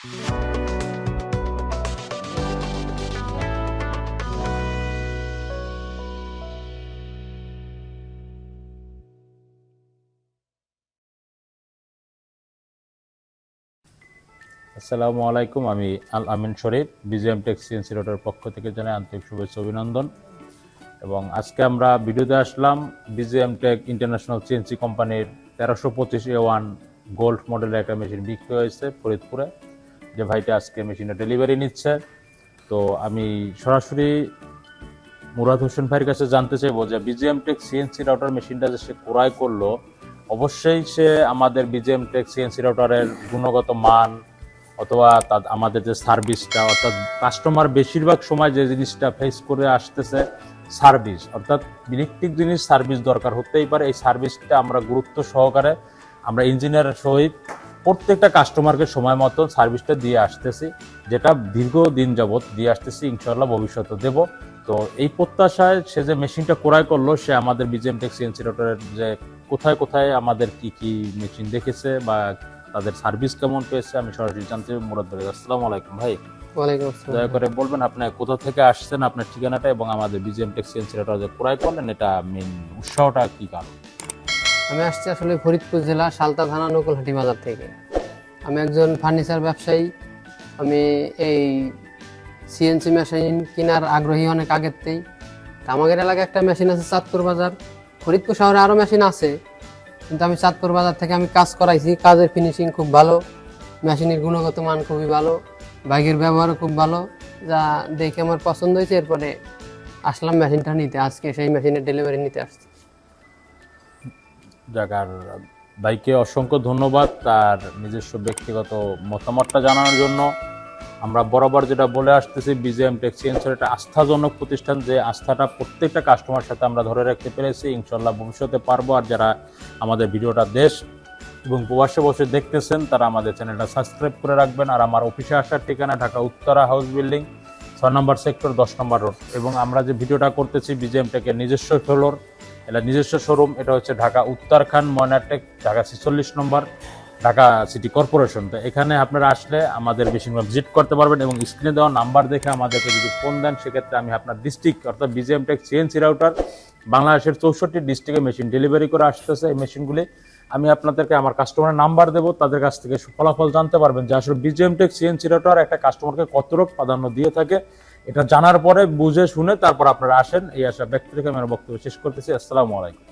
আসসালামু আলাইকুম, আমি আল আমিন শরীফ, বিজিএম টেক সিএনসি রোডের পক্ষ থেকে জানাই আন্তরিক শুভেচ্ছা অভিনন্দন। এবং আজকে আমরা ভিডিওতে আসলাম বিজিএম টেক ইন্টারন্যাশনাল সিএনসি কোম্পানির 1325A1 গোল্ড মডেলের একটা মেশিন বিক্রি হয়েছে ফরিদপুরে, যে ভাইটা আজকে মেশিনের ডেলিভারি নিচ্ছে। তো আমি সরাসরি মুরাদ হোসেন ভাইয়ের কাছে জানতে চাইবো যে বিজিএম টেক সিএনসি রাউটার মেশিনটা যে সে ক্রয় করলো, অবশ্যই সে আমাদের বিজিএম টেক সিএনসি রাউটারের গুণগত মান অথবা আমাদের যে সার্ভিসটা, অর্থাৎ কাস্টমার বেশিরভাগ সময় যে জিনিসটা ফেস করে আসতেছে সার্ভিস, অর্থাৎ ইলেকট্রিক জিনিস সার্ভিস দরকার হতেই পারে। এই সার্ভিসটা আমরা গুরুত্ব সহকারে আমরা ইঞ্জিনিয়ারের সহিত প্রত্যেকটা কাস্টমারকে সময় মতো সার্ভিসটা দিয়ে আসতেছি, যেটা দীর্ঘদিন যাবৎ দিয়ে আসতেছি, ইনশাআল্লাহ ভবিষ্যতে দেব। তো এই প্রত্যাশায় সে যে মেশিনটা ক্রয় করলো, সে আমাদের বিজিএম টেক সিএনসি রাউটারের যে কোথায় কোথায় আমাদের কি কি মেশিন দেখেছে বা তাদের সার্ভিস কেমন পেয়েছে আমি সরাসরি জানতে চাই। মুরাদ ভাই, আসসালামু আলাইকুম ভাই। ওয়ালাইকুম আসসালাম। দয়া করে বলবেন আপনি কোথা থেকে আসছেন, আপনার ঠিকানাটা, এবং আমাদের বিজিএম টেক সিএনসি রাউটার যে ক্রয় করলেন এটা মেইন উৎসাহটা কি কারণ? আমি আসছি আসলে ফরিদপুর জেলা সালতা থানা নকুলহাটি বাজার থেকে। আমি একজন ফার্নিচার ব্যবসায়ী। আমি এই সিএনসি মেশিন কেনার আগ্রহী অনেক আগের থেকেই। আমাদের এলাকায় একটা মেশিন আছে চাঁদপুর বাজার, ফরিদপুর শহরে আরও মেশিন আছে, কিন্তু আমি চাঁদপুর বাজার থেকে আমি কাজ করাইছি। কাজের ফিনিশিং খুব ভালো, মেশিনের গুণগত মান খুবই ভালো, বাইকের ব্যবহারও খুব ভালো, যা দেখে আমার পছন্দ হয়েছে। এরপরে আসলাম মেশিনটা নিতে, আজকে সেই মেশিনের ডেলিভারি নিতে আসছি। জায়গার ভাইকে অসংখ্য ধন্যবাদ তার নিজস্ব ব্যক্তিগত মতামতটা জানানোর জন্য। আমরা বরাবর যেটা বলে আসতেছি, বিজিএম টেক সিএনসি একটা আস্থাজনক প্রতিষ্ঠান, যে আস্থাটা প্রত্যেকটা কাস্টমার সাথে আমরা ধরে রাখতে পেরেছি, ইনশাল্লাহ ভবিষ্যতে পারবো। আর যারা আমাদের ভিডিওটা দেশ এবং প্রবাসে বসে দেখতেছেন, তারা আমাদের চ্যানেলটা সাবস্ক্রাইব করে রাখবেন। আর আমার অফিসে আসার ঠিকানা ঢাকা উত্তরা হাউস বিল্ডিং 6 নম্বর সেক্টর 10 নম্বর রোড। এবং আমরা যে ভিডিওটা করতেছি বিজিএম টেকের নিজস্ব ফ্লোর, এটা নিজস্ব শোরুম, এটা হচ্ছে ঢাকা উত্তরখান ময়নাটেক, ঢাকা 46 নম্বর, ঢাকা সিটি কর্পোরেশন। তো এখানে আপনারা আসলে আমাদের মেশিনগুলো ভিজিট করতে পারবেন এবং স্ক্রিনে দেওয়া নাম্বার দেখে আমাদেরকে যদি ফোন দেন, সেক্ষেত্রে আমি আপনার ডিস্ট্রিক্ট অর্থাৎ বিজিএম টেক সিএনসি রাউটার বাংলাদেশের 64 ডিস্ট্রিক্টে মেশিন ডেলিভারি করে আসতেছে। এই মেশিনগুলি আমি আপনাদেরকে আমার কাস্টমারের নাম্বার দেবো, তাদের কাছ থেকে ফলাফল জানতে পারবেন যে আসলে বিজিএম টেক সিএনসি রাউটার একটা কাস্টমারকে কতটুকু প্রাধান্য দিয়ে থাকে। এটা জানার পরে বুঝে শুনে তারপর আপনারা আসেন, এই আশা ব্যক্তি থেকে আমার বক্তব্য শেষ করতেছি। আসসালামু আলাইকুম।